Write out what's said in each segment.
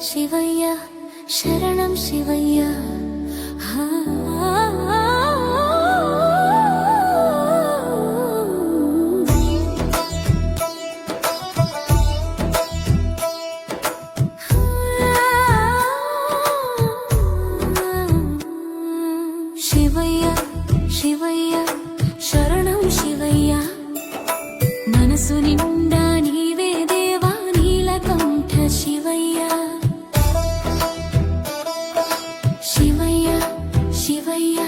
శివయ్య శరణం శివయ్య శివయ్య శివయ్య శరణం శివయ్య మనసు నిండా నీవే దేవా నీలకంఠ శివయ్య శివయ్య శివయ్య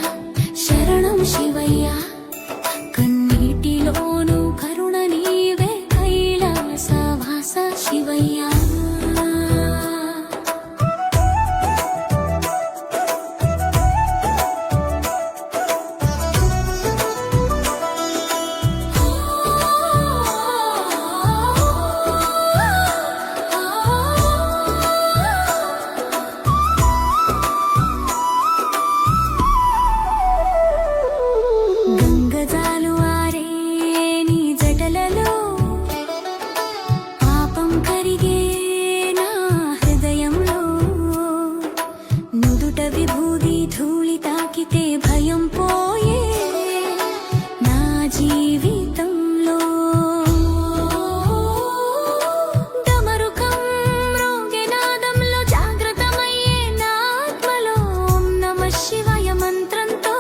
శరణం శివయ్య కన్నీటిలోను కరుణ నీవే కైలాసవాస శివయ్య గంగజాలు ఆరే నీ జటలలో పాపం కరిగే నా హృదయంలో నుదుట విభూది ధూళి తాకితే భయం పోయే నా జీవితంలో డమరుకం మ్రోగే నాదంలో జాగృతమయ్యే నా ఆత్మలో ఓం నమః శివాయ మంత్రంతో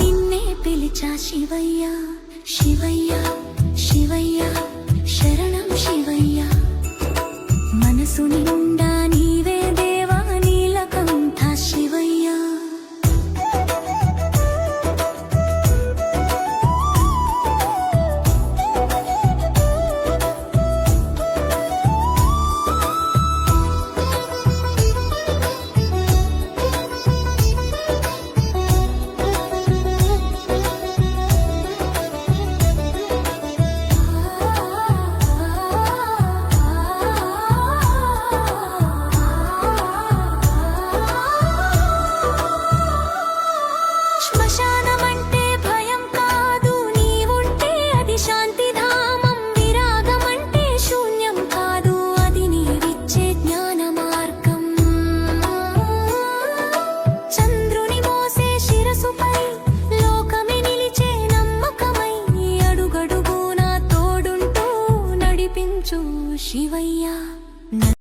నిన్నే పిలిచా శివయ్య శివయ్య శివయ్య శరణ